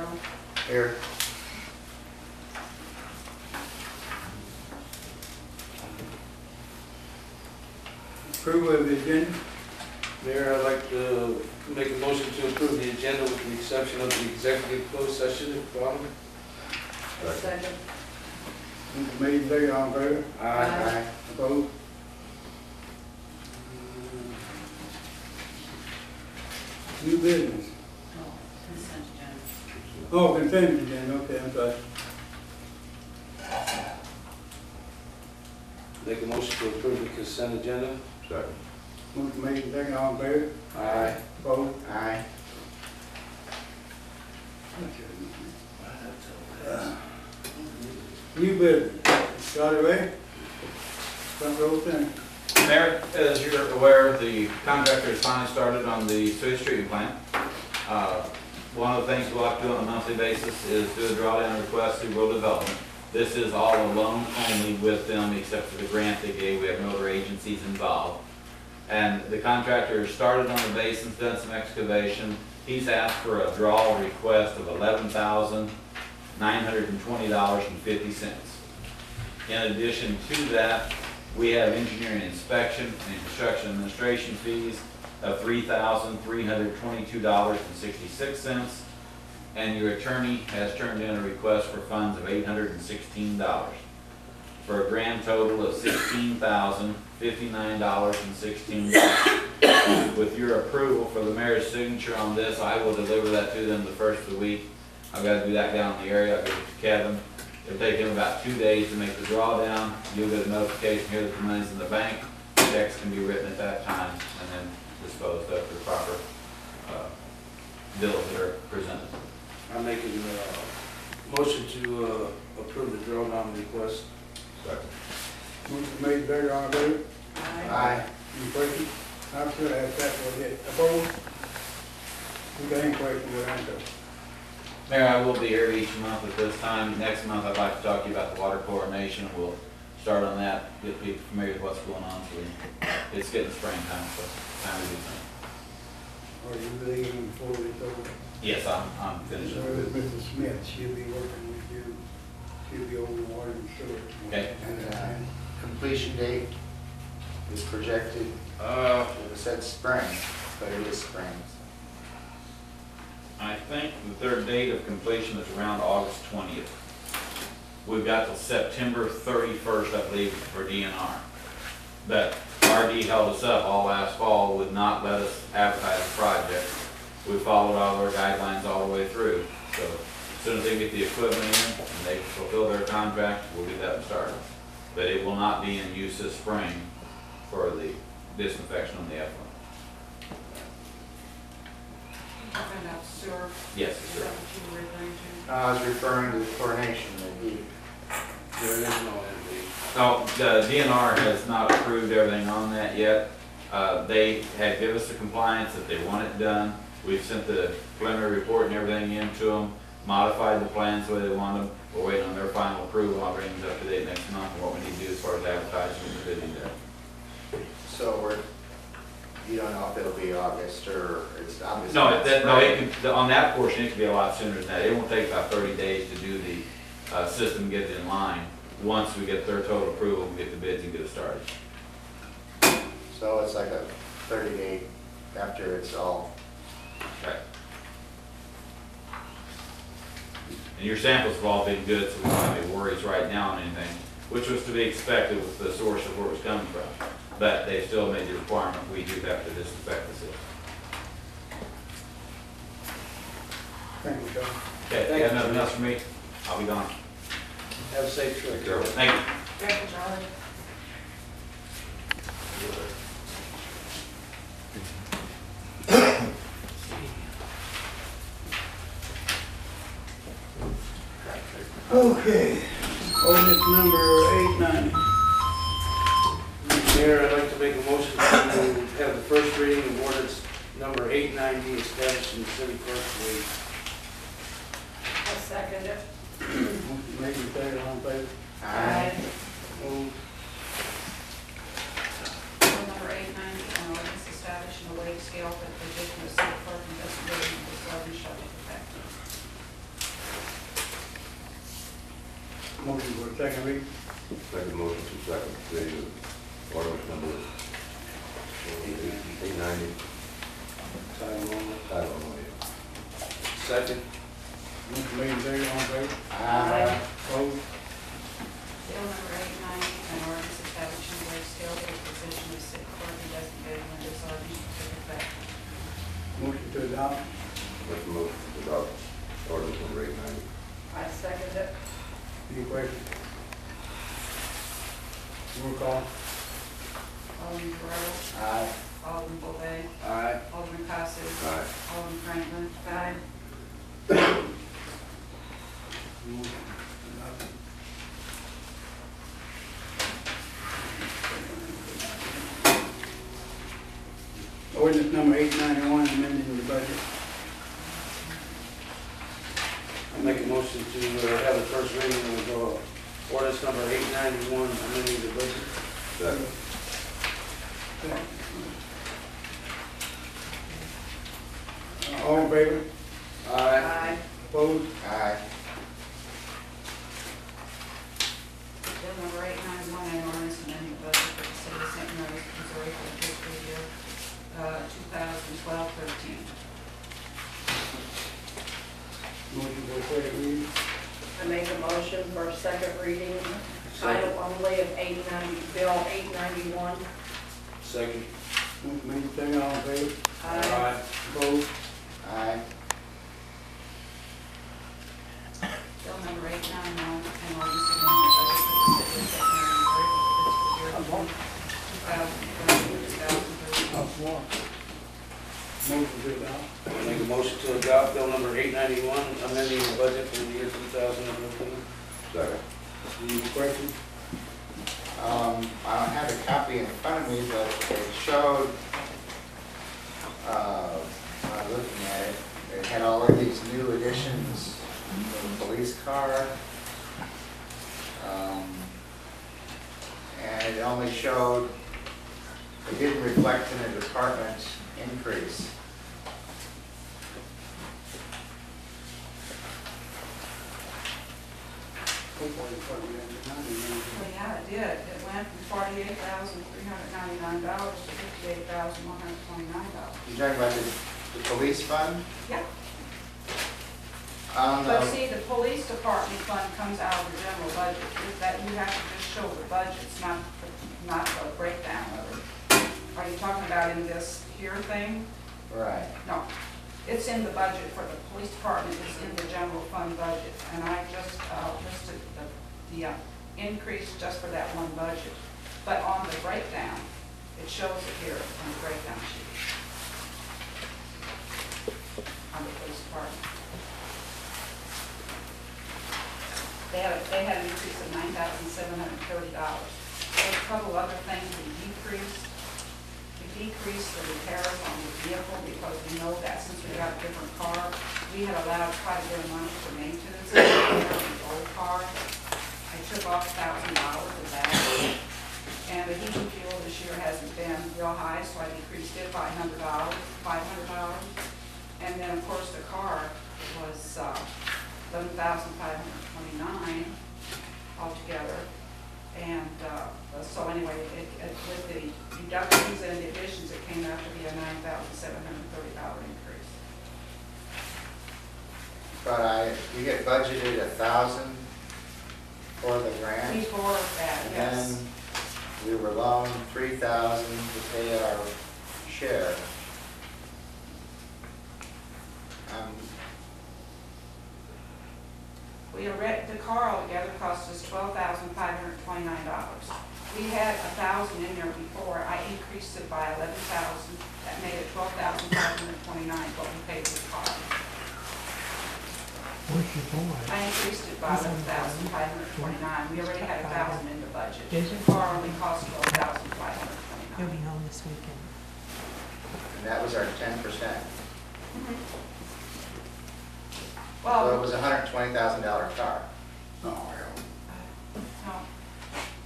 Darrell. Here. Approval of the agenda. Mayor, I'd like to make a motion to approve the agenda with the exception of the executive closed session at the bottom. Second. Motion made, second, all in favor? Aye. Opposed? New business. Oh, consent agenda. Oh, consent agenda, okay, I'm sorry. Make a motion to approve the consent agenda. Second. Motion made, second, all in favor? Aye. Opposed? Aye. New business. Got it right? Front row thing. Mayor, as you're aware, the contractor has finally started on the sewage treatment plant. One of the things we'll have to do on a monthly basis is do a drawdown request through rural development. This is all alone only with them except for the grant they gave. We have no other agencies involved. And the contractor started on the basins, done some excavation. He's asked for a draw request of $11,920.50. In addition to that, we have engineering inspection and construction administration fees of $3,322.66. And your attorney has turned in a request for funds of $816 for a grand total of $16,059.16. With your approval for the mayor's signature on this, I will deliver that to them the first of the week. I've got to do that down in the area. I'll give it to Kevin. It'll take him about 2 days to make the drawdown. You'll get a notification here that the money's in the bank. Checks can be written at that time and then disposed of for the proper bills that are presented. I'm making a motion to approve the drawdown request. Second. Motion made, second, all in favor? Aye. Any questions? I'm sure I have that for it. Opposed? We got any questions, we'll answer. Mayor, I will be here each month at this time. Next month, I'd like to talk to you about the water chlorination. We'll start on that, get people familiar with what's going on. So it's getting springtime, so time to do something. Are you leaving before it's over? Yes, I'm finished. So with Mrs. Smith, she'll be working with you. She'll be over the water and sewer. Okay. And completion date is projected, Uh, it said spring, but it is spring. I think the third date of completion is around August 20th. We've got till September 31st, I believe, for DNR. But RD held us up all last fall, would not let us advertise the project. We followed all their guidelines all the way through. So as soon as they get the equipment in and they fulfill their contract, we'll get that started. But it will not be in use this spring for the disinfection on the effluent. Talking about sewer. Yes, Is sir. that what you were referring to? I was referring to the chlorination that he, there is no end No, the DNR has not approved everything on that yet. They had given us the compliance that they want it done. We've sent the preliminary report and everything in to them, modified the plans the way they want them. We're waiting on their final approval. I'll bring them up to date next month on what we need to do as far as advertising and bidding there. so you don't know if it'll be August or it's obviously. No, spring. on that portion, it could be a lot sooner than that. It won't take about 30 days to do the system, get it in line. Once we get their total approval, we get the bids and get it started. So it's like a 30-day after it's all. Right. And your samples have all been good, so we don't have any worries right now on anything, which was to be expected with the source of where it was coming from. But they still made the requirement, we do have to disinfect the system. Thank you, John. Okay, if you have nothing else for me, I'll be gone. Have a safe trip. Thank you. Thank you, Charlie. Okay, ordinance number 890. Mayor, I'd like to make a motion to have the first reading of ordinance number 890 established in the city clerk's way. I'll second it. Motion made, second, all in favor? Aye. Moved. Bill number 890, an ordinance establishing a wage scale for the position of city clerk investigating the disclosure shall take effect. Motion for second reading. Second motion to second reading of ordinance number 890, Title only. title only. Second. Motion made in favor, all in favor? Aye. Opposed? Bill number 890, an ordinance establishing a wage scale for the position of city clerk and designating window sergeant to effect. Motion to adopt. Make a motion to adopt ordinance number 890. I second it. Any questions? Roll call. Alderman Guerrero. Aye. Alderman Bovet. Aye. Alderman Costello. Aye. Alderman Franklin. Aye. Motion adopted. Ordinance number 891, amending the budget. I make a motion to have the first reading of ordinance number 891, amending the budget. Second. All in favor? Aye. Opposed? Aye. Bill number 891, an ordinance amending the budget for the city of St. Mary's, Missouri for the fiscal year 2012-13. Motion for second reading. I make a motion for second reading, title only of 890, Bill 891. Second. Motion made in favor, all in favor? Aye. Opposed? Aye. Bill number 891, an ordinance amending the budget for the city of St. Mary's, Missouri for the fiscal year 2012-13. Motion to adopt. I make a motion to adopt bill number 891, amending the budget for the year 2015. Second. Any questions? I don't have a copy in front of me, but it showed, when I was looking at it, it had all of these new additions, the police car. And it only showed, it didn't reflect in the department increase. Well, yeah, it did. It went from $48,399 to $58,129. You talking about the police fund? Yeah. On But the, see, the police department fund comes out of the general budget. That you have to just show the budgets, not the breakdown of it. Are you talking about in this here thing? right. No. It's in the budget for the police department, it's in the general fund budget. And I just listed the increase just for that one budget. But on the breakdown, it shows it here on the breakdown sheet. On the police department. They had an increase of $9,730. There's a couple other things we decreased. We decreased the repairs on the vehicle because we know that since we got a different car, we had allowed quite a bit of money for maintenance on the old car. I took off $1,000 of that. And the heating fuel this year hasn't been real high, so I decreased it by $500. And then, of course, the car was $11,529 altogether. And so anyway, with the deductions and the additions, it came out to be a $9,730 increase. But you get budgeted 1,000 for the grant. We bore that, And yes. then we were loaned 3,000 to pay our share. The car altogether cost us $12,529. We had 1,000 in there before. I increased it by 11,000. That made it $12,529 what we paid for the car. I increased it by 11,529. We already had 1,000 in the budget. The car only cost He'll be $12,529. home this weekend. And that was our 10%. So it Well, was a $120,000 car. No, hell. no.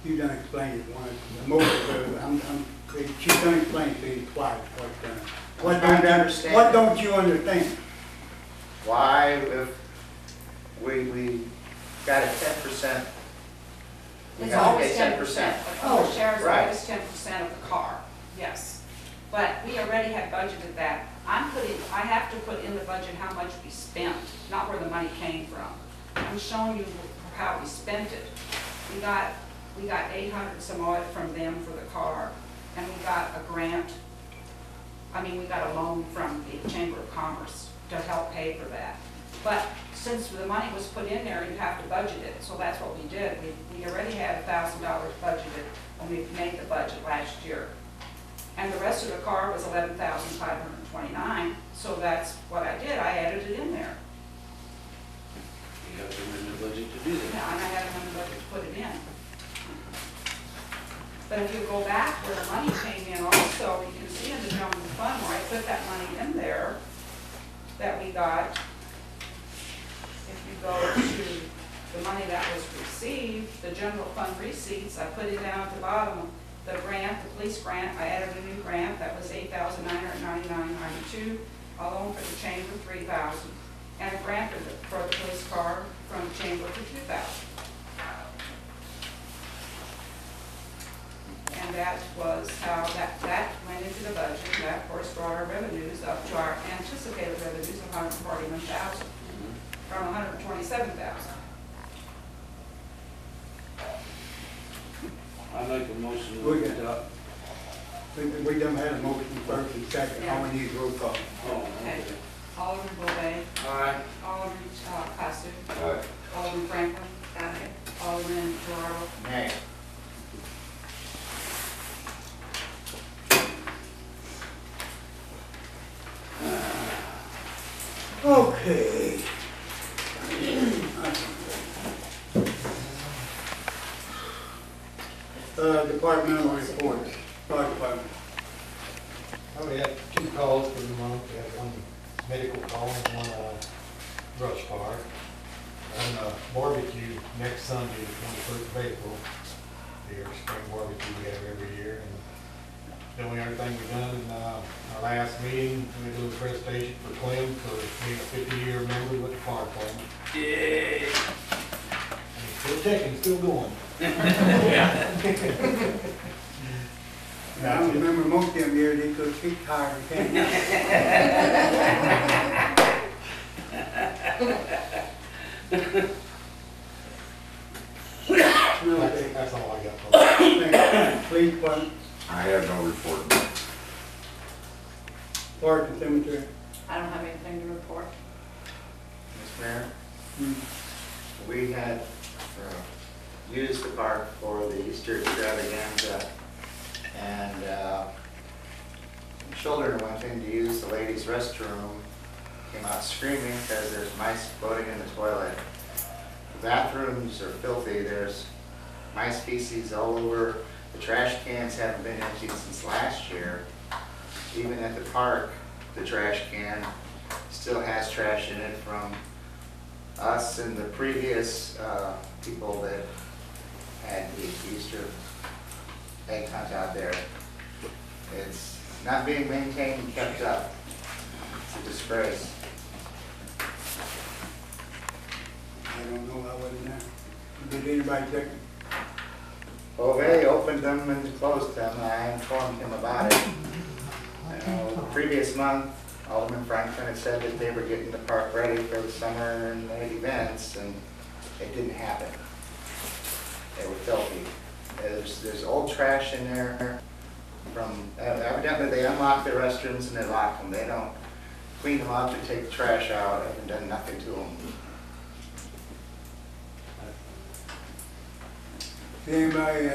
You done explained it once. The motion, she's done explained to you twice what trying to understand. What don't you understand? Why, if we got a 10% It's gotta always pay 10%. The car share is right. always 10% of the car, yes. But we already had budgeted that. I have to put in the budget how much we spent, not where the money came from. I'm showing you how we spent it. We got 800 some odd from them for the car, and we got a grant. We got a loan from the Chamber of Commerce to help pay for that. But since the money was put in there, you have to budget it, so that's what we did. We already had $1,000 budgeted when we made the budget last year. And the rest of the car was $11,529, so that's what I did, I added it in there. You have to amend the budget to do Yeah, that. and I had a money budget to put it in. But if you go back where the money came in also, you can see in the general fund where I put that money in there that we got. If you go to the money that was received, the general fund receipts, I put it down at the bottom. The grant, the police grant, I added a new grant, that was $8,999.92, a loan for the chamber, $3,000, and a grant for the police car from the chamber for $2,000. And that was how that went into the budget, and that of course brought our revenues up to our anticipated revenues of $141,000 from $127,000. I make a motion We to got- adopt. We done had a motion first and second, all we need is roll call. Oh, Okay. okay. Alderman Bovet, Aye. Alderman Costa, Aye. Alderman Franklin, Alderman Gerardo. Nay. Okay. Departmental reports, fire department. We had 2 calls for the month. We had 1 medical call and 1 brush fire. And barbecue next Sunday, the 21st of April, the spring barbecue we have every year. And doing everything we've done in our last meeting, we did a little presentation for Clem for being a 50-year member with the fire department. Yay. And he's still checking, still going. I remember most of them years, they could kick tires and can't. That's all I got for you. Police department, I have no report. park and cemetery. I don't have anything to report. Mr. Mayor, Hmm. we had used the park for the Easter extravaganza, and children went in to use the ladies' restroom, came out screaming because there's mice floating in the toilet. The bathrooms are filthy, there's mice feces all over, the trash cans haven't been emptied since last year. Even at the park, the trash can still has trash in it from us and the previous people that had the Easter egg hunt out there. It's not being maintained and kept up. It's a disgrace. I don't know, I wasn't there. Did anybody check? Well, they opened them and closed them, and I informed him about it. The previous month, Alderman Franklin had said that they were getting the park ready for the summer and night events, and it didn't happen. They were filthy. There's old trash in there from, evidently they unlock their restrooms and they lock them. They don't clean them up and take the trash out, haven't done nothing to them. Anybody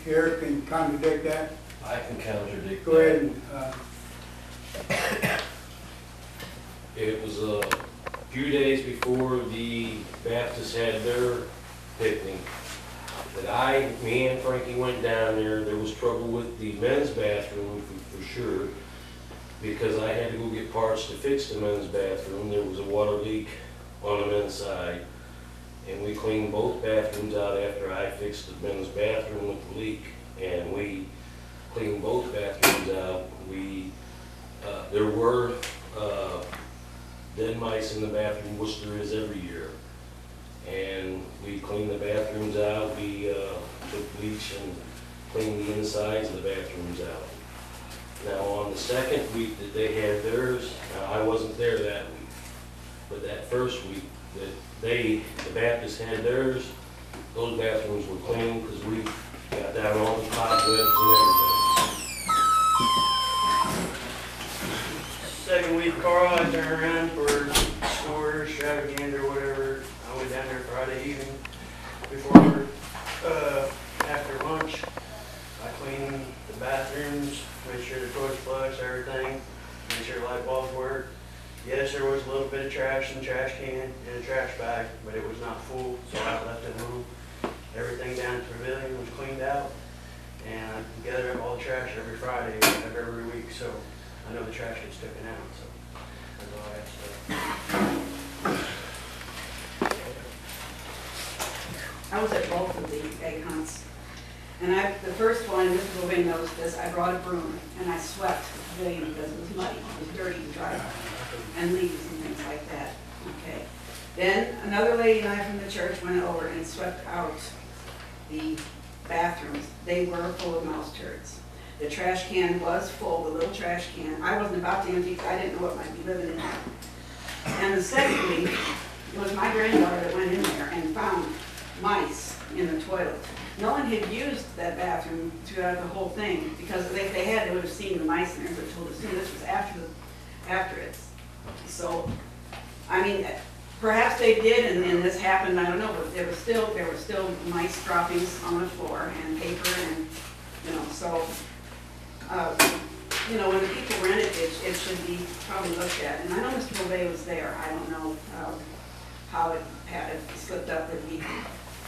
here can contradict that? I can contradict Go ahead that. and, It was a few days before the Baptists had their picnic that me and Frankie went down there. There was trouble with the men's bathroom for sure, because I had to go get parts to fix the men's bathroom. There was a water leak on the men's side, and we cleaned both bathrooms out after I fixed the men's bathroom with the leak, and we cleaned both bathrooms out. There were dead mice in the bathroom, which there is every year, and and we cleaned the bathrooms out, we took bleach and cleaned the insides of the bathrooms out. Now, on the second week that they had theirs, now I wasn't there that week, but that first week that the Baptists had theirs, those bathrooms were clean because we got down all the cobwebs and everything. Second week, Carl, I turned around for store extravaganza or whatever. I went down there Friday evening before, after lunch. I cleaned the bathrooms, made sure the toilets flush, everything, made sure light bulbs work. Yes, there was a little bit of trash in the trash can and a trash bag, but it was not full, so I left it moved. Everything down at the pavilion was cleaned out, and I gather up all the trash every Friday of every week, so I know the trash gets taken out, so that's all I have to say. I was at both of the egg hunts. And the first one, Mr. Bovee knows this, I brought a broom and I swept the pavilion because it was muddy, it was dirty to drive on, and leaves and things like that. Okay. Then another lady and I from the church went over and swept out the bathrooms. They were full of mouse turds. The trash can was full, the little trash can. I wasn't about to empty because I didn't know what might be living in there. And the second week, it was my granddaughter that went in there and found mice in the toilet. No one had used that bathroom throughout the whole thing, because if they had, they would have seen the mice in there, but told us, this was after it. So, I mean, perhaps they did, and this happened, I don't know, but there were still mice droppings on the floor, and paper, and, so, when the people rent it, it should be probably looked at. And I know Mr. Bovee was there, I don't know how it had slipped up that we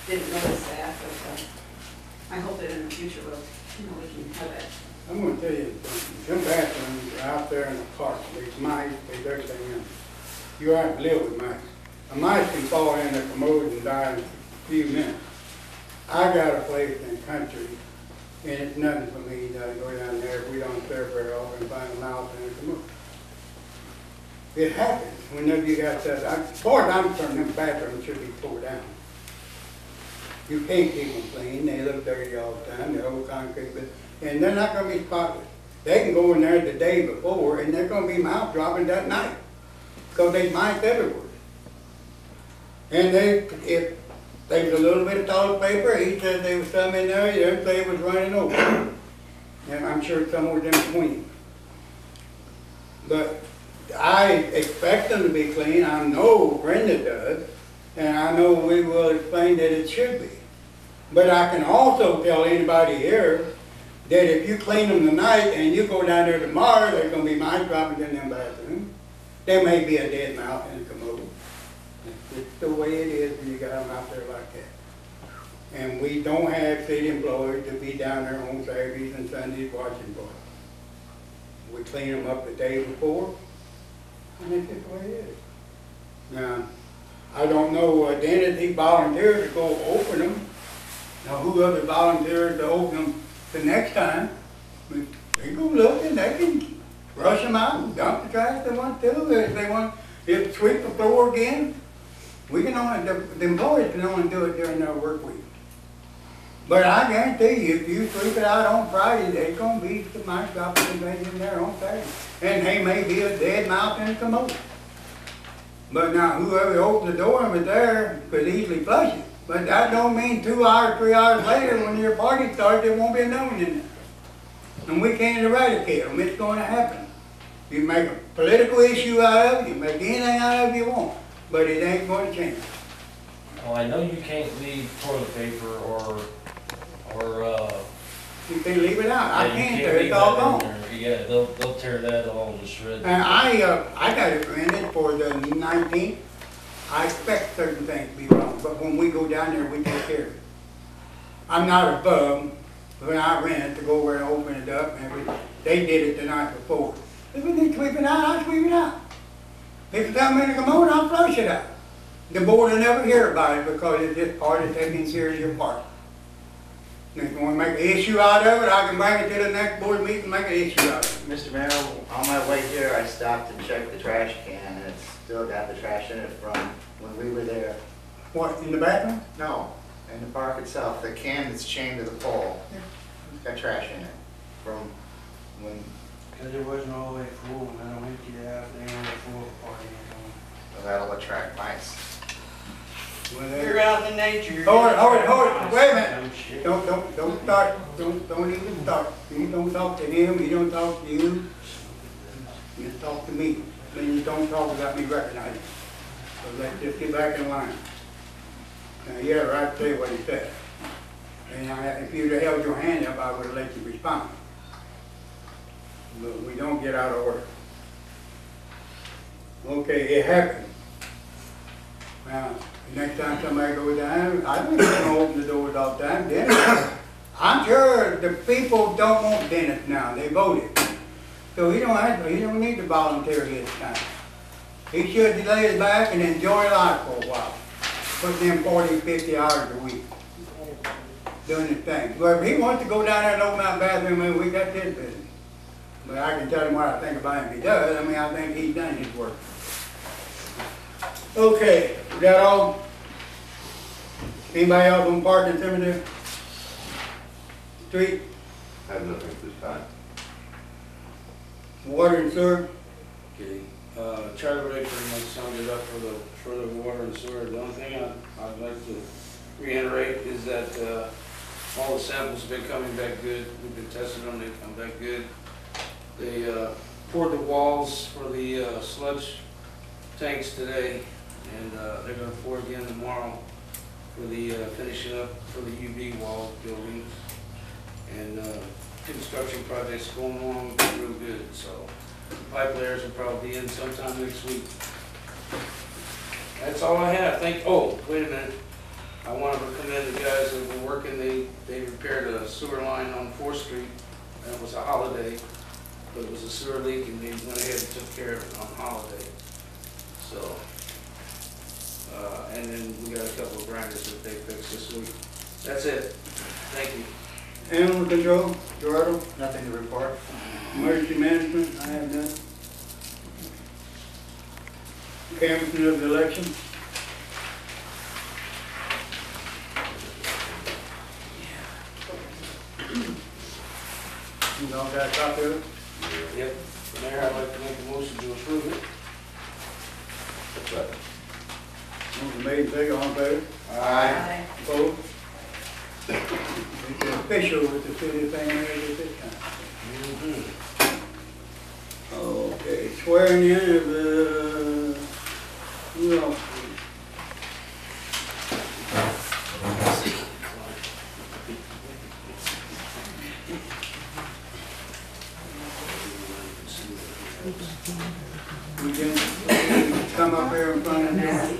didn't notice that, but I hope that in the future we can have that. I'm gonna tell you, some bathrooms are out there in the park, there's mice, there's everything else. You have to live with mice. A mice can fall in the commode and die in a few minutes. I got a place in the country, and it's nothing for me to go down there if we don't serve very often and find a mouse in the commode. It happens whenever you got that. As far as I'm concerned, them bathrooms should be tore down. You can't keep them clean, they look dirty all the time, they're old concrete, and they're not gonna be spotless. They can go in there the day before and they're gonna be mouse dropping that night, because there's mice everywhere. And if there was a little bit of toilet paper, he said there was some in there, the other day was running over. And I'm sure some was in between. But I expect them to be clean, I know Brenda does, and I know we will explain that it should be. But I can also tell anybody here that if you clean them tonight and you go down there tomorrow, there's going to be mice dropping in them bathrooms. There may be a dead mouse in the commode. It's the way it is when you got them out there like that. And we don't have city employees to be down there on Saturdays and Sundays watching for them. We clean them up the day before, and that's just the way it is. Now, I don't know, Dennis, he volunteered to go open them. Now, who other volunteered to open them the next time? They go look and they can rush them out and dump the trash they want to. If they want to sweep the floor again, we can only, the employees can only do it during their work week. But I guarantee you, if you sweep it out on Friday, there's going to be some mice dropping in there on Saturday. And they may be a dead mouse in the commode. But now, whoever opened the door and was there could easily flush it. But that don't mean 2 hours, 3 hours later, when your party starts, there won't be no one in there. And we can't eradicate them. It's going to happen. You make a political issue out of it, you make anything out of it you want, but it ain't going to change. Well, I know you can't leave toilet paper or You can leave it out. I yeah, you can't, leave it's all that in gone. there. Yeah, they'll tear that all to shreds. And I got it rented for the 19th. I expect certain things to be wrong, but when we go down there, we take care of it. I'm not above when I rent to go over and open it up and everything. They did it the night before. If we need to sweep it out, I'll sweep it out. If it's something in the commode, I'll flush it out. The board will never hear about it because it's just part of taking care of your part. And if you want to make an issue out of it, I can bring it to the next board meeting and make an issue out of it. Mr. Mayor, on my way here, I stopped to check the trash can, and it's still got the trash in it from when we were there What, in the bathroom? No, in the park itself, the can that's chained to the pole. It's got trash in it from when, Because it wasn't all the way full, and I don't empty it out, they only full party. well, that'll attract mice. Well, You're there- out in nature. Hold it, wait a minute. Don't start, don't even start. You don't talk to him, you don't talk to you. You talk to me. Then you don't talk without me recognizing. So let's just get back in line. Now, you have a right to say what he said. And if you'd have held your hand up, I would have let you respond. But we don't get out of order. Okay, it happened. Now, the next time somebody goes down, I don't gonna open the doors all the time. Dennis, I'm sure the people don't want Dennis now. They voted. So he don't need to volunteer his time. He should lay his back and enjoy life for a while. Putting in 40, 50 hours a week. Doing his thing. But if he wants to go down there and open that bathroom, we got this business. But I can tell him what I think about him if he does. I mean, I think he's done his work. Okay, is that all? Anybody else on Park and Cemetery? Street, Have nothing at this time. water and sewer? Okay, Charlie Ray pretty much summed it up for the water and sewer. The only thing I'd like to reiterate is that, all the samples have been coming back good. We've been testing them, they come back good. They, poured the walls for the, sludge tanks today, and, they're gonna pour again tomorrow for the, finishing up for the UV wall buildings. And, construction projects going along real good, so pipe layers will probably be in sometime next week. That's all I have. Oh, wait a minute. I wanted to commend the guys that were working, they repaired a sewer line on 4th Street. That was a holiday, but it was a sewer leak, and they went ahead and took care of it on holiday. So, and then we got a couple of grinders that they fixed this week. That's it. Thank you. Animal control, Gerardo? Nothing to report. Emergency management, I have none. Canvassing of the election. You all got a copy of it? Yep. Mayor, I'd like to make a motion to approve it. Second. Motion made, second, all in favor? Aye. Opposed? It's official with the city thing there at this time. Okay, swearing in of the, who else? We can come up here in front of them.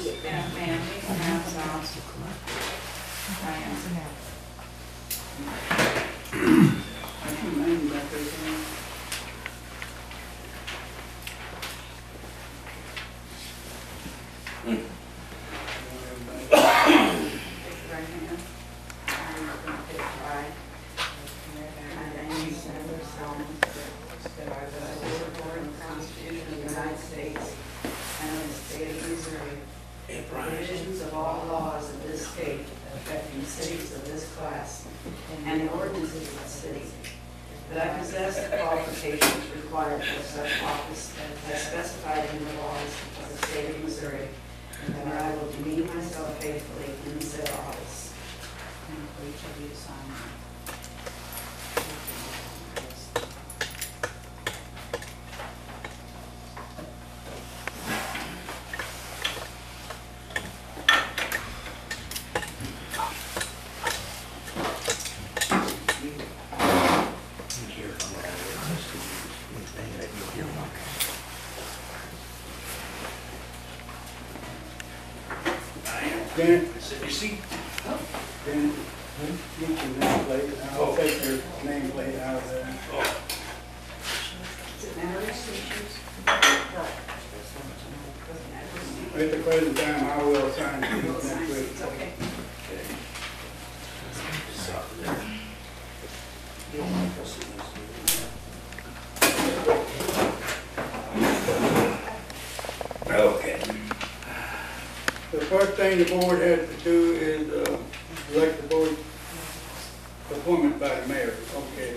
Provisions of all laws of this state affecting cities of this class and the ordinances of the city. That I possess the qualifications required for such office as specified in the laws of the state of Missouri, and that I will demean myself faithfully in said office. And for each of you to sign that. Janet, Sit your seat. Janet, get your nameplate, and I'll take your nameplate out of there. Does it matter which issues? At the present time, I will sign it We'll next sign week. these, okay. Okay. The first thing thing the board has to do is, elect the board appointment by the mayor, okay.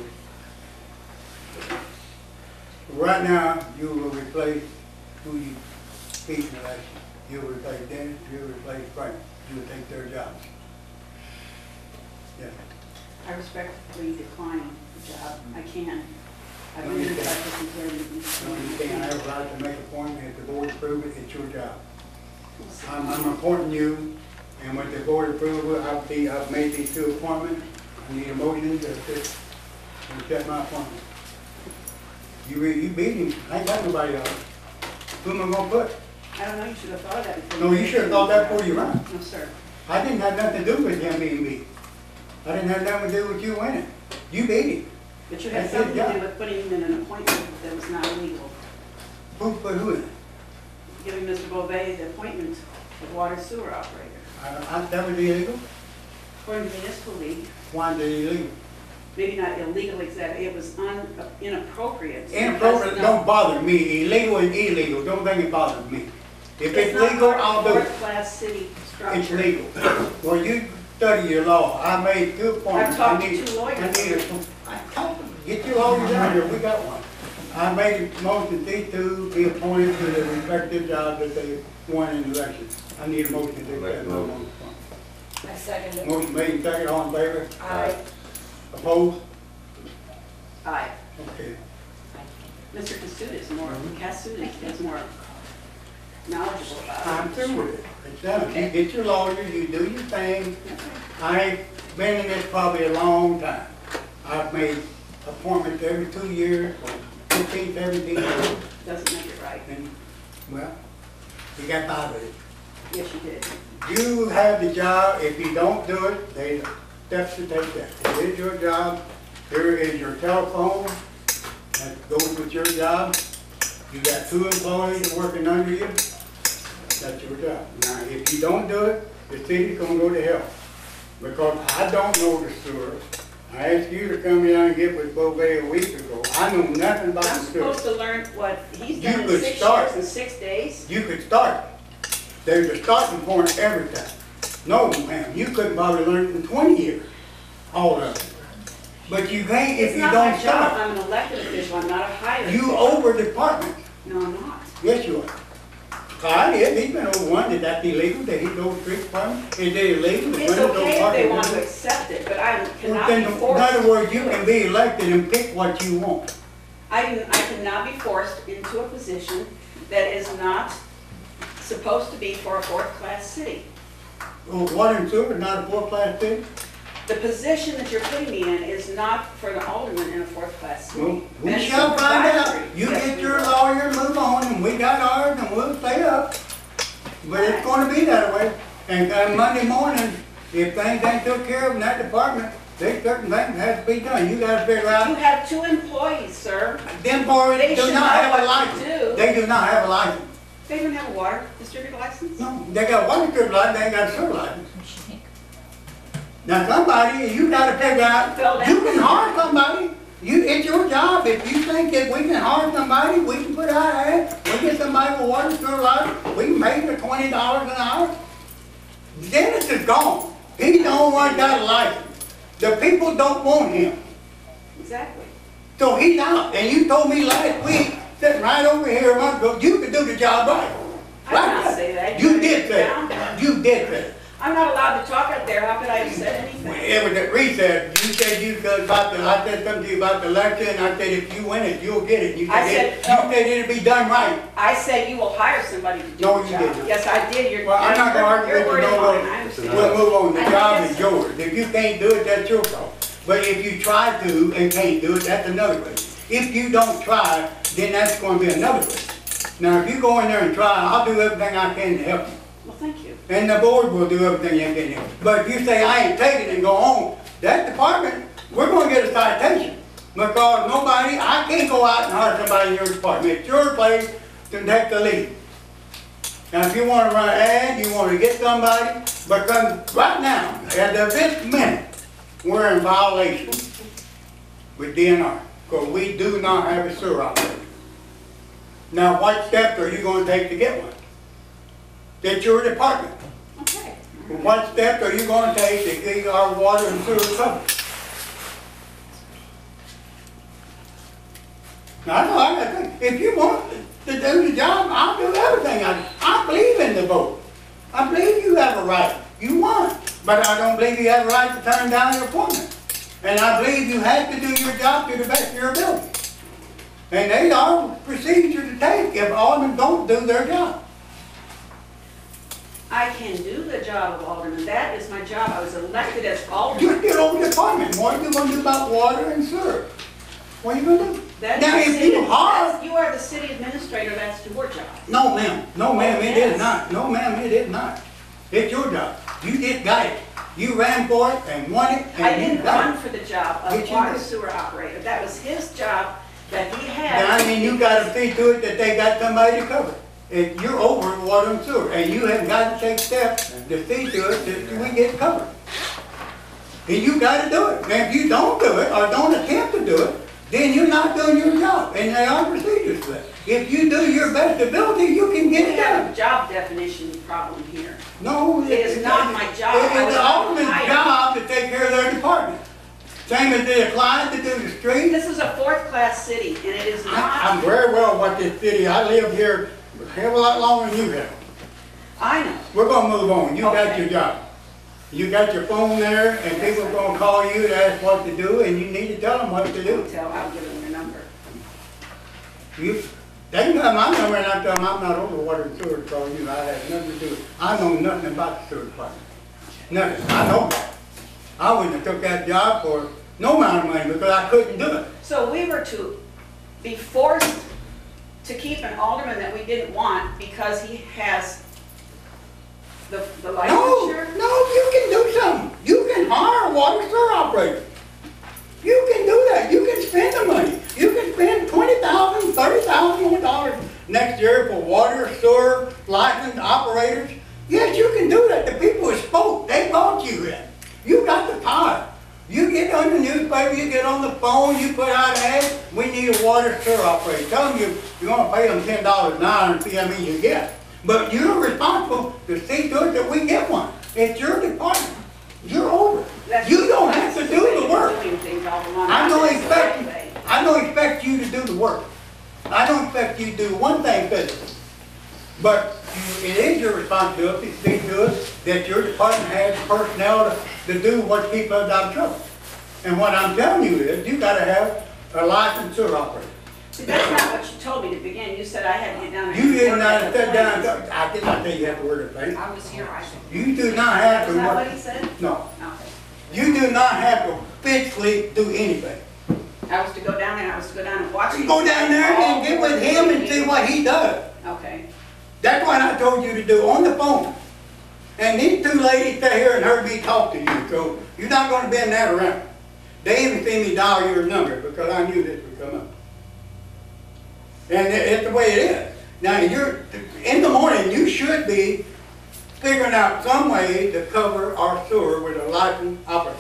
Right now, you will replace who you beat in the election. You'll replace Dennis, you'll replace Frank, you'll take their jobs. Yeah. I respectfully decline the job. I can. I've been in the budget since You can't have a right to make an appointment, if the board approves it, it's your job. I'm appointing you, and with the board approval, I've made these two appointments. I need a motion to accept my appointment. You beat him, I ain't got nobody else. Who am I gonna put? I don't know, you should have thought of that before. No, you should have thought that before you run. No, sir. I didn't have nothing to do with him being beat. I didn't have nothing to do with you winning. You beat him. But you had That's something his to do job. with putting him in an appointment that was not illegal. Who put who in it? Giving Mr. Bovee the appointment of water sewer operator. That was illegal? According to municipal league, Why is it illegal? maybe not illegal exactly, it was inappropriate. Inappropriate don't bother me. Illegal is illegal. Don't think it bothers me. If it's legal, I'll do it. Fourth-class city It's structure. legal. Well, you study your law. I made two appointments. I've talked I to need- two lawyers. I need get your lawyers down here. We got one. I made a motion these two be appointed to the respective jobs that they won in the election. I need a motion to do that. I second it. Motion made, and second, all in favor? Aye. Opposed? Aye. Okay. Mr. Kasuda is more knowledgeable about I'm it. through with it. It's done. You get your lawyer, you do your thing. I ain't been in this probably a long time. I've made appointments every 2 years, for 15, 17 years. Doesn't make it right. And, well, you got by with it. Yes, you did. You have the job. If you don't do it, there's steps to take that. It is your job. Here is your telephone. That goes with your job. You got 2 employees working under you. That's your job. Now, if you don't do it, the city's gonna go to hell. Because I don't know the sewer. I asked you to come down and get with Bovee a week ago. I know nothing about I'm the sewer. supposed to learn what he's You done in could 6 start. years and 6 days? You could start. There's a starting point every time. No, ma'am, you couldn't probably learn it in 20 years, all of it. But you can't if It's you not don't my job, start. I'm an elected official, I'm not a hired. You official. over department. No, I'm not. Yes, you are. Clyde is, he's been over one, that's illegal, that he goes street department. Is it illegal? to It's run those okay if they parking want to lots? accept it, but I Well, cannot then, be in forced. other words, to you do can it. be elected and pick what you want. I cannot be forced into a position that is not supposed to be for a fourth-class city. Well, water and sewer is not a fourth-class city. The position that you're putting me in is not for an alderman in a fourth-class city. Well, we And shall find out. supervisory. You Yes, get we your will. lawyer and move on, and we got ours, and we'll stay up. But it's gonna be that way. And Monday morning, if things ain't took care of in that department, there's certain things that have to be done. You gotta figure You out, have 2 employees, sir. them boys They do should not know have a what to license. do. They do not have a license. They don't have a water distributor license? No, they got water district license, they ain't got a sewer license. Now somebody, you gotta figure out, you can hire somebody. It's your job. If you think that we can hire somebody, we can put out ad, we get somebody with water sewer license, we can pay them $20 an hour. Dennis is gone. He's the only one got a license. The people don't want him. Exactly. So he's out. And you told me last week, sitting right over here a month ago, you could do the job right. I did not say that. You You did say down it. there. You did say it. I'm not allowed to talk out there. How could I have said anything? It was at recess. You said you could about the, I said something to you about the election, and I said if you win it, you'll get it. You I said, said, you said it'd be done right. I said you will hire somebody to do No, the you job. didn't. Yes, I did. You're, Well, I'm not gonna argue you're with you, wording no, mine. no. I understand. We'll move on. The I job think is it's- yours. If you can't do it, that's your fault. But if you try to and can't do it, that's another way. If you don't try, then that's gonna be another way. Now, if you go in there and try, I'll do everything I can to help you. Well, thank you. And the board will do everything they can help. But if you say, I ain't taking it and go home, that department, we're gonna get a citation. Because nobody, I can't go out and hire somebody in your department. It's your place to take the lead. Now, if you wanna run an ad, you wanna get somebody, because right now, at this minute, we're in violation with DNR. Because we do not have a sewer operator. Now, what steps are you gonna take to get one? That's your department. Okay. What steps are you gonna take to get our water and sewer covered? Now, that's all I gotta say. If you want to do the job, I'll do everything. I believe in the vote. I believe you have a right. You won. But I don't believe you have a right to turn down your appointment. And I believe you have to do your job to the best of your ability. And they are procedures to take if aldermen don't do their job. I can do the job of alderman. That is my job. I was elected as You alderman. get over the department. What are you gonna do about water and sewer? What are you gonna do? That Now, is if the city- you hire, that's- You are the city administrator, that's your job. no ma'am, no ma'am, it Yes. is not. No ma'am, it is not. It's your job. You just got it. You ran for it and won it I and you didn't got run it. for the job Yes, of you water did. sewer operator. That was his job that he Now, had. I mean, you gotta see to it that they got somebody to cover it. If you're over water and sewer, and you have got to take steps to see to it that we get covered. And you gotta do it. And if you don't do it, or don't attempt to do it, then you're not doing your job, and there are procedures for that. If you do your best ability, you can We get it have done. a job definition problem here. No, It is not my job. I It's was the alderman's hired. job to take care of their department. Same as the client to do the street. This is a fourth-class city, and it is I'm not, very well what this city, I lived here a hell of a lot longer than you have. I know. We're gonna move on, you got Okay. your job. You got your phone there, and people are gonna call you to ask what to do, and you need to tell them what to do. I'll give them your number. They can have my number, and I tell them I'm not over water and sewer, so you know, I have nothing to do with it. I know nothing about the sewer department. Nothing, I know that. I wouldn't have took that job for no amount of money, because I couldn't do it. So we were to be forced to keep an alderman that we didn't want because he has the No, licensure? no, you can do something. You can hire a water sewer operator. You can do that. You can spend the money. You can spend $20,000, $30,000 more dollars next year for water, sewer, licensed operators. Yes, you can do that. The people who spoke, they brought you in. You got the power. You get on the newspaper, you get on the phone, you put out an ad, we need a water sewer operator. Tell them you're gonna pay them $10 an hour and see how many you get. But you're responsible to see to it that we get one. It's your department. You're over it. That's- You don't have to that's do way the of work. doing things, Alderman. I don't That's expect, the way. I don't expect you to do the work. I don't expect you to do one thing physically. But it is your responsibility to see to it that your department has personnel to do what keep us out of trouble. And what I'm telling you is, you gotta have a licensed sewer operator. See, that's not what you told me to begin. You said I had to get down there. You and did work not at the sit down, plants. I did not tell you have to work a thing. I was here, I said. You do not have to Is that work. what he said? No, Okay. you do not have to physically do anything. I was to go down there, I was to go down and watch. You go down there and get with him and see what he does. Okay. That's what I told you to do on the phone. And these two ladies sat here and heard me talk to you, so you're not gonna bend that around. They even see me dial your number because I knew this would come up. And it's the way it is. Now, in the morning, you should be figuring out some way to cover our sewer with a licensed operator.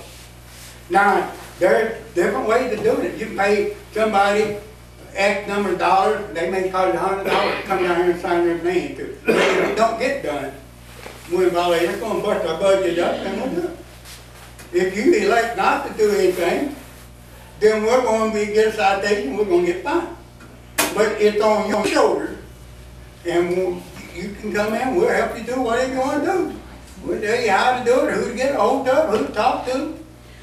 Now, there's different ways of doing it. You can pay somebody X number of dollars, they may cost $100 to come down here and sign their name to it. But if it don't get done, we're gonna bust our budget up and we'll do it. If you elect not to do anything, then we're gonna get a citation, we're gonna get fined. But it's on your shoulders, and you can come in, we'll help you do whatever you wanna do. We'll tell you how to do it, who to get a hold of, who to talk to.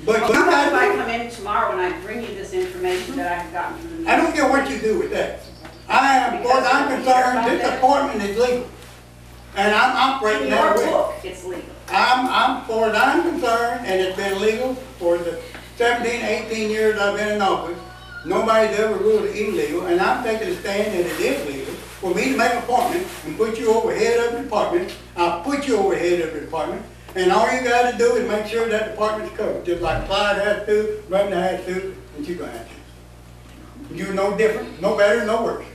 But Well, you how about if I gotta do come in tomorrow and I bring you this information that I've gotten from it. the. I don't care what you do with that. As far as I'm concerned, this appointment is legal. And I'm operating In that your way. book, it's legal. As far as I'm concerned, and it's been legal for the 17, 18 years I've been in office, nobody's ever ruled it illegal, and I'm taking a stand that it is legal for me to make an appointment and put you over head of the department. I'll put you over head of the department, and all you gotta do is make sure that department's covered, just like Clyde has to, Brenda has to, and you're gonna have to. You're no different, no better, no worse.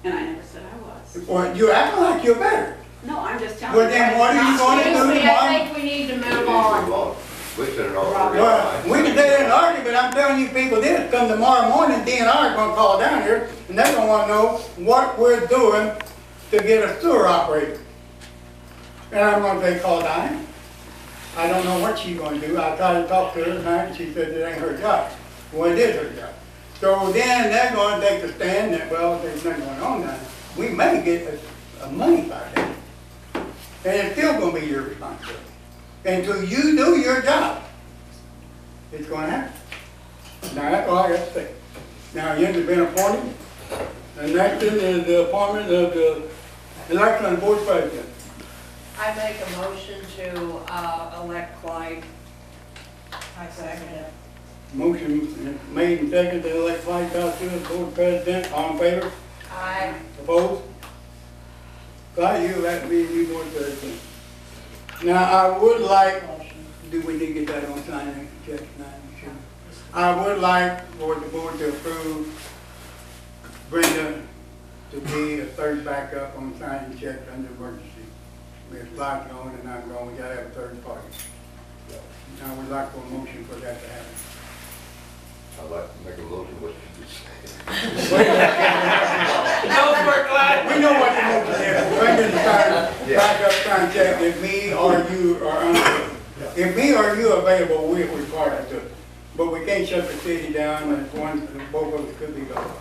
And I never said I was. Well, you're acting like you're better. No, I'm just telling you. Well, then what are you gonna do Excuse me, tomorrow? I think we need to move on. We said it all. Well, we can sit there and argue, but I'm telling you people this, come tomorrow morning, DNR is gonna call down here, and they're gonna wanna know what we're doing to get a sewer operator. And I'm gonna say, call down, I don't know what she's gonna do. I tried to talk to her tonight, and she said it ain't her job. Well, it is her job. So then they're gonna take a stand that, well, there's nothing going on now. We may get a money back then. And it's still gonna be your responsibility. Until you do your job, it's gonna happen. Now, that's all I got to say. Now, Jens has been appointed. The next thing is the appointment of the election of board president. I make a motion to elect Clyde. I second it. Motion is made and seconded to elect Clyde Costello as board president. All in favor? Aye. Opposed? Clyde, you have to be new board president. Now, I would like, do we need to get that on signing check tonight? Sure. I would like for the board to approve Brenda to be a third backup on signing checks under emergency. If Clyde's gone and I'm gone, we gotta have a third party. I would like for a motion for that to happen. I'd like to make a motion, what you just said. Go for it, Clyde. We know what the motion is. Brenda's third backup sign check if me or you are unavailable. If me or you are available, we're required to do it. But we can't shut the city down when both of us could be gone.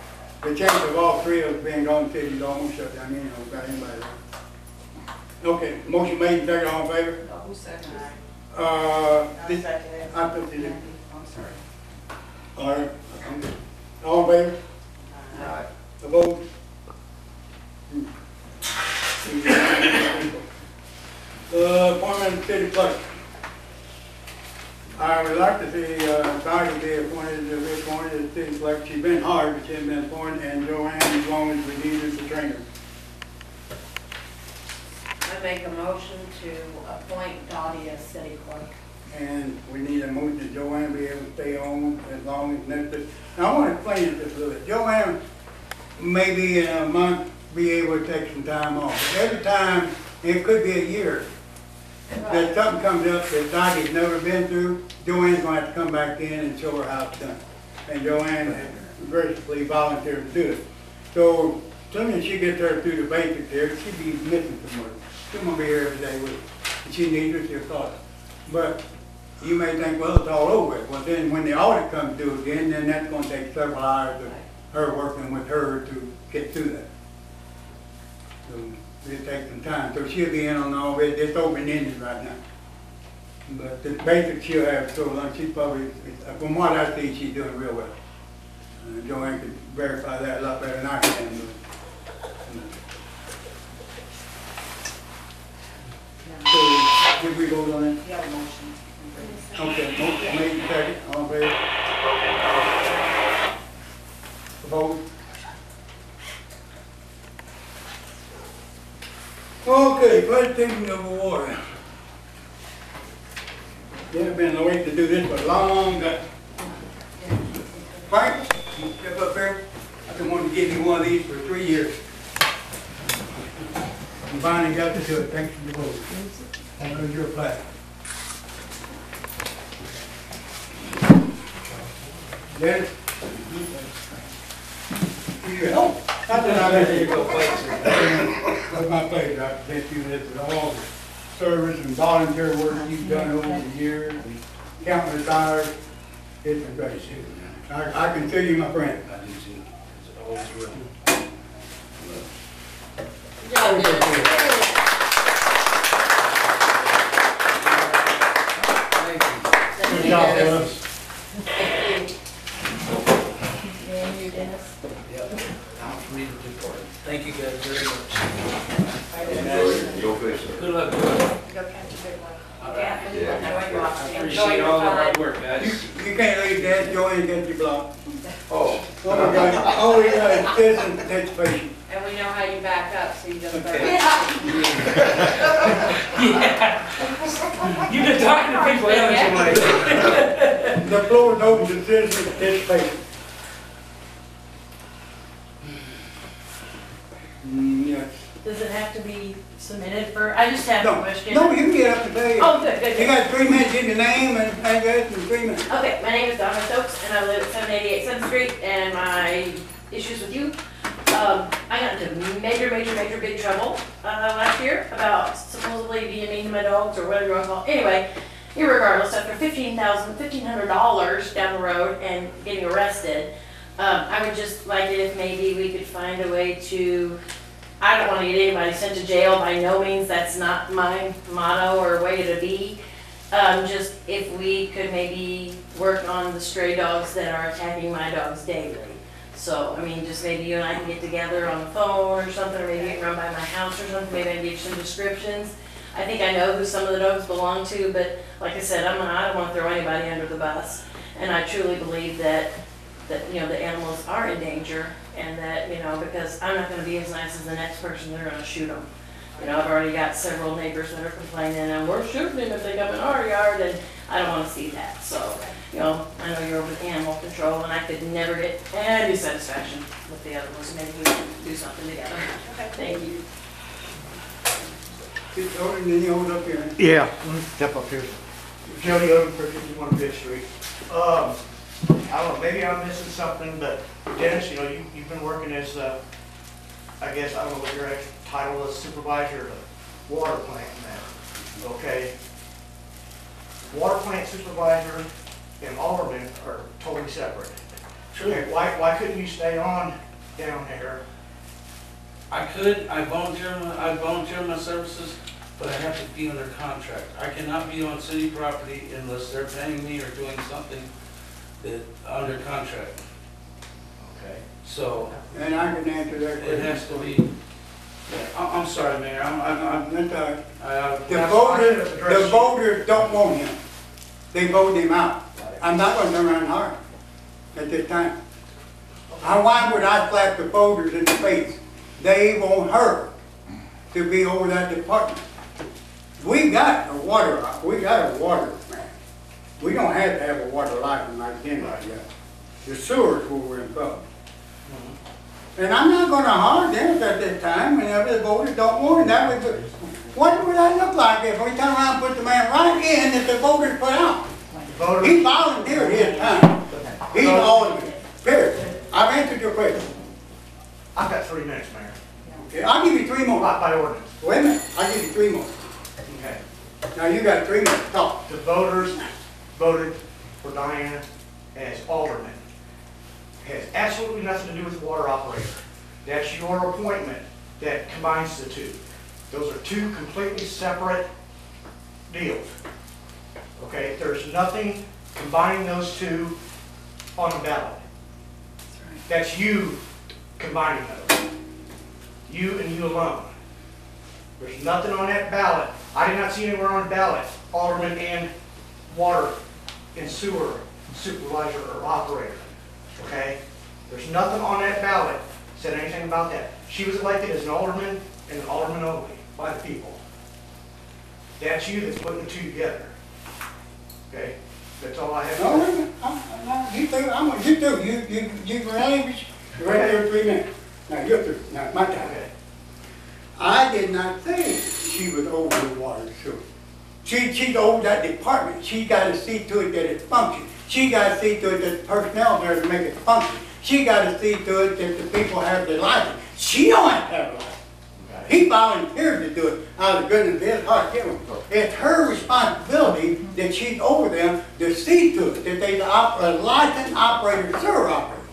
The chance of all three of us being gone, the city's almost shut down anyhow, without anybody there. Okay, motion made, and seconded, all in favor? Who seconded it? This, second it. I put it in. I'm sorry. All right, all in favor? Aye. Opposed? Appointment of city clerk. I would like to see, Dottie be appointed as city clerk. She's been hard, but she hasn't been appointed, and Joanne, as long as we need her to train her. I make a motion to appoint Dottie as city clerk. And we need a motion that Joanne be able to stay on as long as necessary. Now, I want to explain it just a little bit. Joanne, maybe in a month, be able to take some time off. But every time, it could be a year, that something comes up that Dottie's never been through, Joanne's going to have to come back in and show her how it's done. And Joanne has graciously volunteered to do it. So, as soon as she gets her through the basics here, she'll be missing some work. She's going to be here every day with her. And she needs her, she'll call it. But you may think, well, it's all over with. Well, then when the audit comes due again, then that's going to take several hours of her working with her to get through that. So it'll take some time. So she'll be in on all it. It's open-ended right now. But the basics she'll have so long. She's probably, from what I see, she's doing real well. Joanne could verify that a lot better than I can. So, did we vote on it? Yeah, motion. Okay, motion made and seconded, all in favor? Opposed? Okay, presentation of award. There's been a way to do this for a long time. Frank, you step up here. I've been wanting to give you one of these for 3 years. You finally got to do it, thanks for your vote. Thank you for your flag. Dennis? Oh, I thought I let you go first. That's my pleasure. I present you this with all the service and volunteer work you've done over the years and countless hours. It's been great. I consider you my friend. I do see. It's always real. Good job, Dennis. Thank you. Good job, Dennis. And you, Dennis. Yep. Now for me to report. Thank you guys very much. You'll fix it. Good luck. Go catch a big one. Yeah. Yeah. Enjoy Appreciate your all the hard time. work, guys. You can't leave that, Joanne gets you blocked. Oh. Oh, we got citizen participation. And we know how you back up, so you just better. Okay. You've been talking to people, haven't you, Mike? The floor is open to citizen participation. Yes. Does it have to be submitted for, I just have a No, question. no, you can get up to say. Oh, good, good, You good. got 3 minutes, give your name and address in 3 minutes. Okay, my name is Donna Stokes, and I live at 788 7th Street, and my issues with you, I got into major big trouble last year about supposedly being mean to my dogs, or whatever you want to call it. Anyway, irregardless, after $1,500 down the road and getting arrested, I would just like it if maybe we could find a way to, I don't want to get anybody sent to jail, by no means, that's not my motto or way to be. Just if we could maybe work on the stray dogs that are attacking my dogs daily. So, I mean, just maybe you and I can get together on the phone or something, or maybe you can run by my house or something, maybe I can give you some descriptions. I think I know who some of the dogs belong to, but like I said, I don't want to throw anybody under the bus. And I truly believe that you know, the animals are in danger, and that, you know, because I'm not going to be as nice as the next person, they're going to shoot them. You know, I've already got several neighbors that are complaining, and we're shooting them if they come in our yard, and I don't want to see that. So, you know, I know you're over with animal control, and I could never get any satisfaction with the other ones. Maybe we can do something together. Okay, thank you. It's older than you hold up here. Yeah, step up here. Jody Odom for 51 Fifth Street. I don't know, maybe I'm missing something, but Dennis, you know, you've been working as, I guess, I don't know what your actual title is, supervisor of the water plant now, okay? Water plant supervisor and alderman are totally separate. True. Okay, why couldn't you stay on down there? I could, I volunteer my services, but I have to be under contract. I cannot be on city property unless they're paying me or doing something that, under contract. Okay. So, And I can answer that it question. has to be, yeah, I'm sorry, Mayor, The voters don't want him. They voted him out. I'm not gonna turn around hard at this time. Why would I slap the voters in the face? They want her to be over that department. We got a water man. We don't have to have a water license like anybody else. The sewers where we're in trouble. And I'm not gonna hard them at this time whenever the voters don't want it. That would, what would that look like if we turn around and put the man right in that the voters put out? He volunteered his time. He's an alderman. Period. I've answered your question. I've got 3 minutes, Mayor. Okay, I'll give you 3 more. By ordinance. Wait a minute, I'll give you 3 more. Okay. Now you got 3 minutes, talk. The voters voted for Diana as alderman. Has absolutely nothing to do with the water operator. That's your appointment that combines the two. Those are 2 completely separate deals. Okay, there's nothing combining those 2 on the ballot. That's you combining those. You and you alone. There's nothing on that ballot. I did not see anywhere on the ballot, alderman and water and sewer supervisor or operator. Okay? There's nothing on that ballot said anything about that. She was elected as an alderman and an alderman only by the people. That's you that's putting the 2 together. Okay? That's all I have to No, say. wait a minute. You too. You relinquish right there 3 minutes. Now you're through. Now my time. Okay. I did not say she was over the water and sewer. She's over that department. She got to see to it that it functions. She got to see to it that the personnel there to make it function. She got to see to it that the people have their license. She don't have to have a license. He volunteered to do it out of the goodness of his heart. It's her responsibility that she's over them to see to it that there's a licensed operator, sewer operator.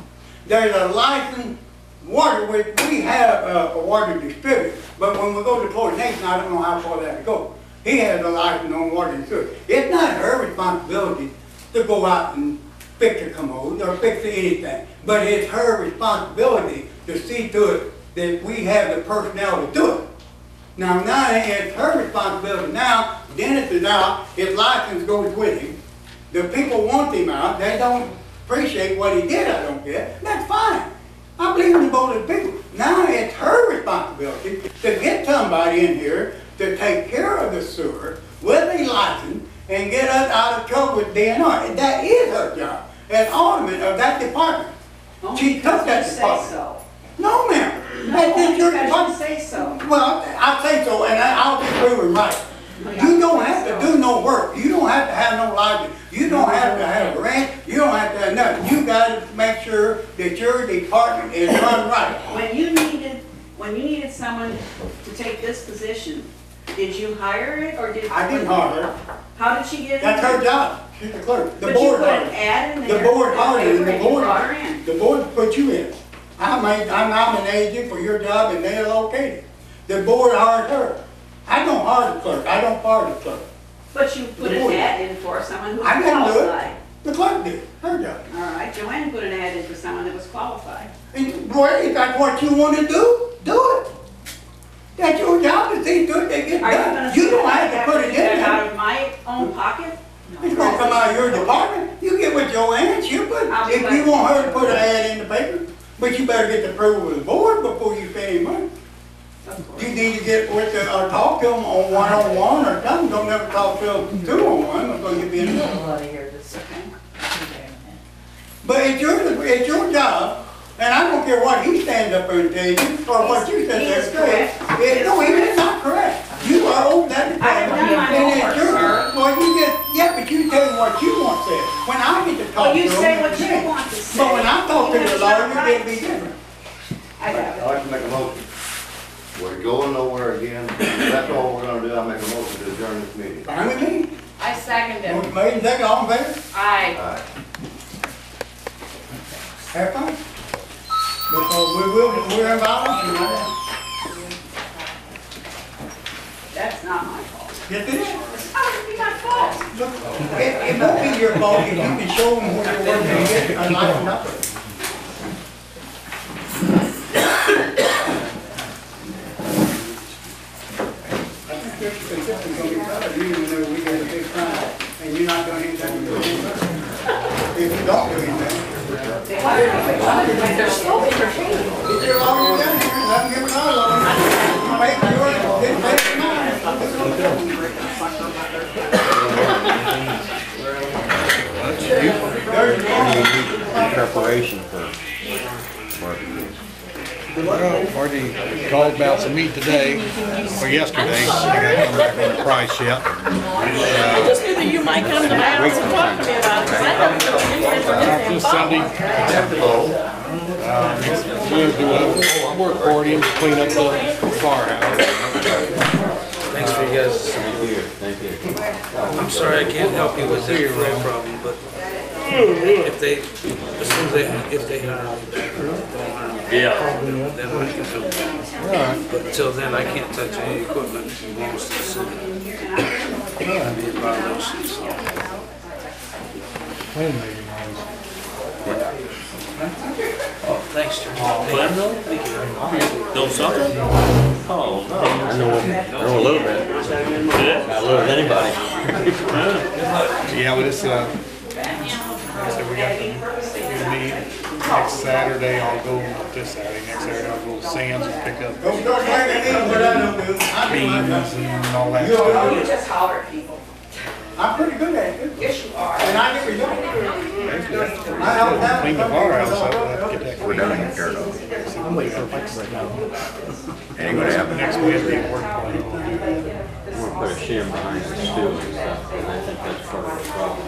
There's a licensed water, which we have a water distributor. But when we go to coordination, I don't know how far that goes. He has a license on water and sewer. It's not her responsibility to go out and fix a commode or fix anything. But it's her responsibility to see to it that we have the personnel to do it. Now it's her responsibility now. Dennis is out, his license goes with him. The people want him out, they don't appreciate what he did, I don't care. That's fine. I believe in the vote of the people. Now it's her responsibility to get somebody in here to take care of the sewer with a license and get us out of trouble with DNR. And that is her job as alderman of that department. She took that department. So. No, ma'am. No, because you say so. Well, I say so, and I'll be proven right. You don't have to do no work. You don't have to have no license. You don't have to have a rent. You don't have to have nothing. You got to make sure that your department is run right. When you needed someone to take this position, Did you hire it, or did? I didn't hire her. How did she get in? That's her job. She's the clerk. The But you board put hired an her. ad in The there. board hired her, and the and you board, brought her in. the board put you in. I nominated you for your job and they allocated. The board hired her. I don't hire the clerk, I don't fire the clerk. But you put The an board. ad in for someone who was I didn't do it. qualified. The clerk did, her job. All right, Joanne put an ad in for someone that was qualified. And boy, if that's what you want to do it. That's your job, if they do it, they get Are you gonna done. say You don't that have to put it in that out there. of my own pocket? It's gonna come out of your department. You get with Joanne, she'll put, I'll be if you want her to put an ad in the paper, but you better get the approval of the board before you spend any money. Of course. You need to get with the, or talk to them on one-on-one or something, don't never talk to them two-on-one, because you'll be in trouble. out of here this second. But it's your job, and I don't care what he stands up there and tells you, or what you stand He there is and say. correct. No, it's not correct. You are over that I have department. done my and it's homework, your- sir. Well, you get, yeah, but you tell me what you want to say. When I get to talk Oh, to you them. say what it's you different. want to say. But when I talk to You the have lawyer, certain it'll be rights. different. I have I'd like to make a motion. We're going nowhere again. If that's all we're gonna do, I'll make a motion to adjourn this meeting. Fine with me. I second it. Motion made, and seconded, all in favor? Aye. All right. Have fun. Because we're involved, and That's not my fault. yes, it is. It's not gonna be my fault. Look, it won't be your fault if you can show them where you're working and get a license up. I think this is gonna be better, even though we got a big crime, and you're not doing anything to do it. If you don't do anything. They're still entertaining. Get your lawyer down here, and let them give it all of them. Make sure, get paid mine. Preparation for barbecue. Well, already called about some meat today, or yesterday, I got come back on the price yet. I just knew that you might come to my house and talk to me about it, 'cause I thought you were interested in This Sunday, we'll do a work party and clean up the firehouse. Thanks for you guys. Thank you, thank you. I'm sorry I can't help you with the flow problem, but if they, as soon as if they hire me back, then I can help them. But until then, I can't touch any equipment that belongs to the city. It'd be a violation, so. Oh, thanks, Jim. Thank you. Know something? Oh, I know a little bit. Not a little of anybody. Yeah, but it's, like I said, we got the meet next Saturday. I'll go, this Saturday, next Saturday, I'll go to Sam's and pick up Don't start making me what I don't do. I do my beans job. and all that You'll stuff. Oh, do you it. just holler at people. I'm pretty good at it, Yes, you are. and I get results. I help them. Clean the firehouse up, we'll have to get that We're cleaned done up. here, Gerald. I'm waiting for Mike's right now. Ain't gonna happen. Next Wednesday at work party. We're gonna put a shim behind the stew and stuff, and I think that's part of the problem.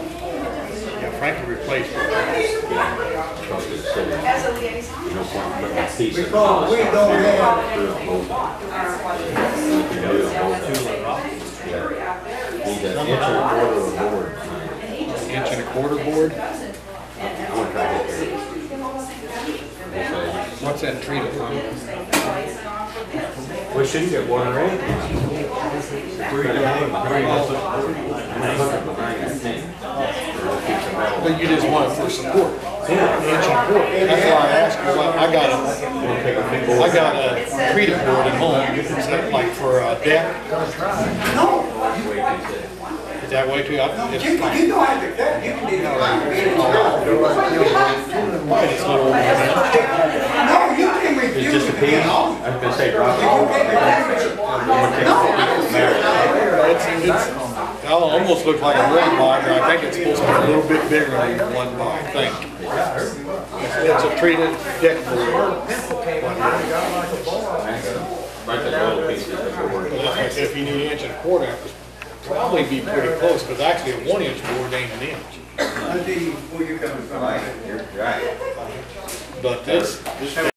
Yeah, Frankie replaced it. Because of the city. As a liaison. There's no point in putting a piece of Because we don't have, through a whole, you can do a whole need an inch and a quarter of board. Inch and a quarter board. I wanna try to get there. What's that treated from? We shouldn't get water or anything. But you just want it for support. Inch and a quarter. That's why I asked you, well, I got a treated board at home. Is that like for a deck? no, Is that way too? you don't have to, you can do it right. It's a little, No, you can refuse It's just a to piece. be an officer. I was gonna say drop it off. it almost looks like a one by, but I think it's supposed to be a little bit bigger than one by, I think. It's a treated deck board. Right, the little pieces that we're working on. If you need an inch and a quarter, it would probably be pretty close, because actually a 1 inch board ain't an inch. I see where you're coming from. Right, you're right. But this